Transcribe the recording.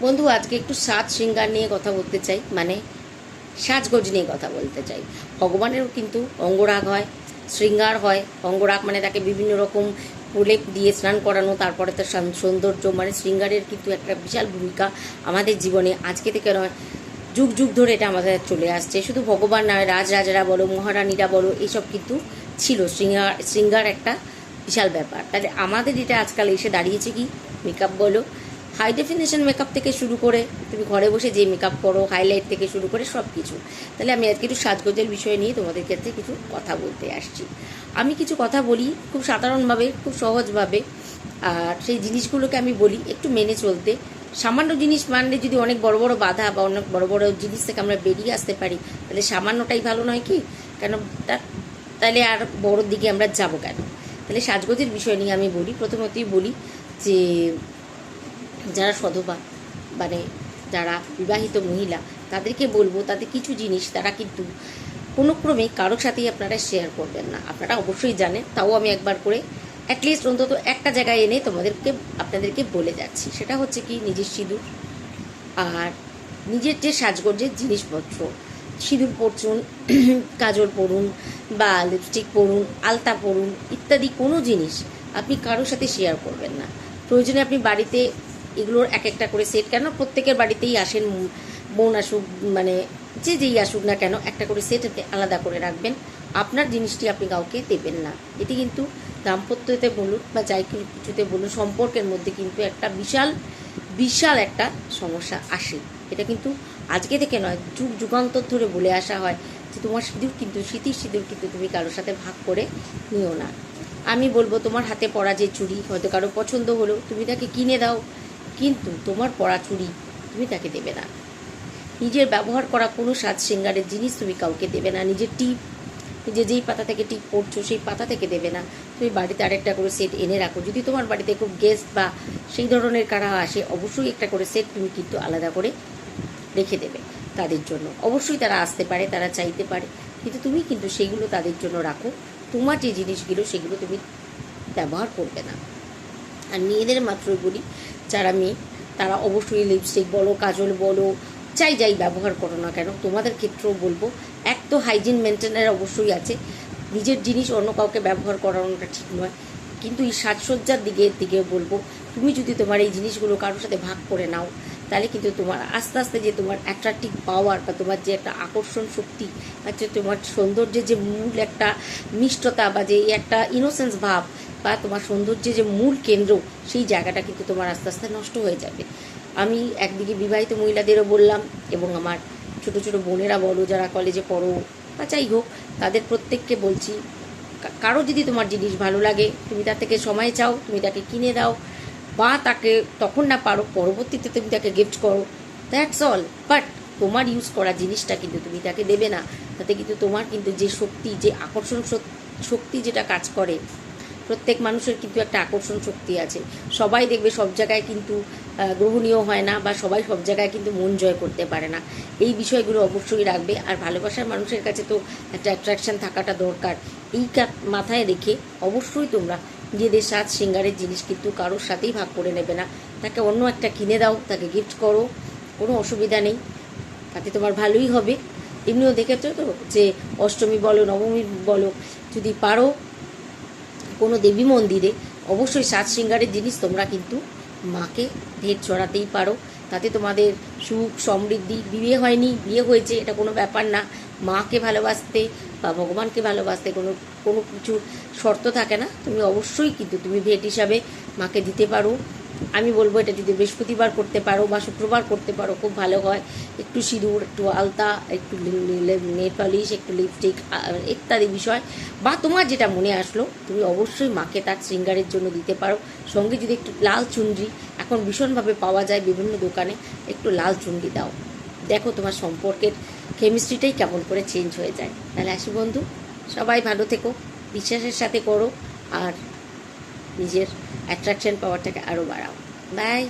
বন্ধু, আজকে একটু সাজ শৃঙ্গার নিয়ে কথা বলতে চাই, মানে সাজগোজ নিয়ে কথা বলতে চাই। ভগবানেরও কিন্তু অঙ্গরাগ হয়, শৃঙ্গার হয়। অঙ্গরাগ মানে তাকে বিভিন্ন রকম প্রলেপ দিয়ে স্নান করানো, তারপরে তার সৌন্দর্য, মানে শৃঙ্গারের কিন্তু একটা বিশাল ভূমিকা আমাদের জীবনে আজকে থেকে নয়, যুগ যুগ ধরে এটা আমাদের চলে আসছে। শুধু ভগবান নয়, রাজরাজারা বলো, মহারানীরা বলো, এইসব কিন্তু ছিল শৃঙ্গার একটা বিশাল ব্যাপার। তাহলে আমাদের এটা আজকাল এসে দাঁড়িয়েছে কি, মেকআপ বলো, হাই ডেফিনেশন মেকআপ থেকে শুরু করে তুমি ঘরে বসে যে মেকআপ করো, হাইলাইট থেকে শুরু করে সব কিছু। তাহলে আমি আজকে একটু সাজগোজের বিষয় নিয়ে তোমাদের ক্ষেত্রে কিছু কথা বলতে আসছি। আমি কিছু কথা বলি খুব সাধারণভাবে, খুব সহজভাবে, আর সেই জিনিসগুলোকে আমি বলি একটু মেনে চলতে। সামান্য জিনিস মানলে যদি অনেক বড় বড় বাধা বা অনেক বড় বড় জিনিস থেকে আমরা বেরিয়ে আসতে পারি, তাহলে সামান্যটাই ভালো নয় কি? কেন তাহলে আর বড়োর দিকে আমরা যাব কেন? তাহলে সাজগোজের বিষয় নিয়ে আমি বলি। প্রথমতই বলি যে যারা সধবা, মানে যারা বিবাহিত মহিলা, তাদেরকে বলবো তাদের কিছু জিনিস তারা কিন্তু কোনো ক্রমে কারোর সাথেই আপনারা শেয়ার করবেন না। আপনারা অবশ্যই জানেন, তাও আমি একবার করে অ্যাটলিস্ট অন্তত একটা জায়গায় এনে আপনাদেরকে বলে যাচ্ছি। সেটা হচ্ছে কি, নিজের সিঁদুর আর নিজের যে সাজগোজের জিনিসপত্র, সিঁদুর পরুন, কাজল পরুন বা লিপস্টিক পরুন, আলতা পরুন ইত্যাদি কোনো জিনিস আপনি কারোর সাথে শেয়ার করবেন না। প্রয়োজনে আপনি বাড়িতে এগুলোর এক একটা করে সেট, কেন প্রত্যেকের বাড়িতেই আসেন, বোন আসুক, মানে যেই আসুক না কেন, একটা করে সেট আপনি আলাদা করে রাখবেন। আপনার জিনিসটি আপনি কাউকে দেবেন না। এটি কিন্তু দাম্পত্যতে বলুন বা যাই কিছুতে বলুন, সম্পর্কের মধ্যে কিন্তু একটা বিশাল বিশাল একটা সমস্যা আসে। এটা কিন্তু আজকে থেকে নয়, যুগ যুগান্তর ধরে বলে আসা হয় যে তোমার সিঁদুর কিন্তু, স্মৃতির সিঁদুর কিন্তু তুমি কারোর সাথে ভাগ করে নিও না। আমি বলবো তোমার হাতে পরা যে চুড়ি হয়তো কারো পছন্দ হলো, তুমি তাকে কিনে দাও, কিন্তু তোমার পরা চুড়ি তুমি তাকে দেবে না। নিজের ব্যবহার করা কোনো সাজ শৃঙ্গারের জিনিস তুমি কাউকে দেবে না। নিজের টিপ, যেই পাতা থেকে টিপ পড়ছো সেই পাতা থেকে দেবে না। তুমি বাড়িতে আরেকটা করে সেট এনে রাখো। যদি তোমার বাড়িতে খুব গেস্ট বা সেই ধরনের কারা আসে, অবশ্যই একটা করে সেট তুমি কিন্তু আলাদা করে রেখে দেবে তাদের জন্য। অবশ্যই তারা আসতে পারে, তারা চাইতে পারে, কিন্তু তুমি কিন্তু সেগুলো তাদের জন্য রাখো। তোমার যে জিনিসগুলো সেগুলো তুমি ব্যবহার করবে না। আর মেয়েদের মাত্রই বলি, যারা মেয়ে তারা অবশ্যই লিপস্টিক বলো, কাজল বলো, যাই ব্যবহার করো না কেন, তোমাদের ক্ষেত্রেও বলবো এক তো হাইজিন মেনটেনের অবশ্যই আছে। নিজের জিনিস অন্য কাউকে ব্যবহার করানোটা ঠিক নয়, কিন্তু এই সাজসজ্জার দিকে বলবো, তুমি যদি তোমার এই জিনিসগুলো কারোর সাথে ভাগ করে নাও, তাহলে কিন্তু তোমার আস্তে আস্তে যে তোমার অ্যাট্রাকটিভ পাওয়ার বা তোমার যে একটা আকর্ষণ শক্তি বা যে তোমার সৌন্দর্যের যে মূল একটা মিষ্টতা বা যে একটা ইনোসেন্স ভাব বা তোমার সৌন্দর্যের যে মূল কেন্দ্র, সেই জায়গাটা কিন্তু তোমার আস্তে আস্তে নষ্ট হয়ে যাবে। আমি একদিকে বিবাহিত মহিলাদেরও বললাম, এবং আমার ছোট ছোট বোনেরা বলো যারা কলেজে পড়ো বা যাই হোক, তাদের প্রত্যেককে বলছি, কারো যদি তোমার জিনিস ভালো লাগে, তুমি তার থেকে সময় চাও, তুমি তাকে কিনে দাও, বা তাকে তখন না পারো পরবর্তীতে তুমি তাকে গিফট করো, দ্যাটস অল। বাট তোমার ইউজ করা জিনিসটা কিন্তু তুমি তাকে দেবে না। তাতে কিন্তু তোমার কিন্তু যে শক্তি, যে আকর্ষণ শক্তি যেটা কাজ করে, প্রত্যেক মানুষের কিন্তু একটা আকর্ষণ শক্তি আছে। সবাই দেখবে সব জায়গায় কিন্তু গ্রহণীয় হয় না, বা সবাই সব জায়গায় কিন্তু মন জয় করতে পারে না। এই বিষয়গুলো অবশ্যই রাখবে। আর ভালোবাসার মানুষের কাছে তো একটা অ্যাট্রাকশান থাকাটা দরকার। এই মাথায় রেখে অবশ্যই তোমরা নিজেদের সাজ শৃঙ্গারের জিনিস কিন্তু কারোর সাথেই ভাগ করে নেবে না। তাকে অন্য একটা কিনে দাও, তাকে গিফট করো, কোনো অসুবিধা নেই, তাতে তোমার ভালোই হবে। এমনিও দেখেছো তো যে অষ্টমী বলো, নবমী বলো, যদি পারো কোনো দেবী মন্দিরে অবশ্যই সাজ শৃঙ্গারের জিনিস তোমরা কিন্তু মাকে ভেট চড়াতেই পারো। তাতে তোমাদের সুখ সমৃদ্ধি, বিয়ে হয়নি বিয়ে হয়েছে এটা কোনো ব্যাপার না। মাকে ভালোবাসতে বা ভগবানকে ভালোবাসতে কোনো কোনো কিছু শর্ত থাকে না। তুমি অবশ্যই কিন্তু তুমি ভেট হিসাবে মাকে দিতে পারো। আমি বলবো এটা যদি বৃহস্পতিবার করতে পারো বা শুক্রবার করতে পারো, খুব ভালো হয়। একটু সিঁদুর, একটু আলতা, একটু নেল পালিশ, একটু লিপস্টিক ইত্যাদি বিষয়, বা তোমার যেটা মনে আসলো তুমি অবশ্যই মাকে তার শৃঙ্গারের জন্য দিতে পারো। সঙ্গে যদি একটু লাল চুনরি, এখন ভীষণভাবে পাওয়া যায় বিভিন্ন দোকানে, একটু লাল চুনরি দাও, দেখো তোমার সম্পর্কের কেমিস্ট্রিটাই কেমন করে চেঞ্জ হয়ে যায়। তাহলে আসি বন্ধু, সবাই ভালো থেকো, বিশ্বাসের সাথে করো, আর নিজের অ্যাট্রাকশন পাওয়ারটাকে আরও বাড়াও। বাই।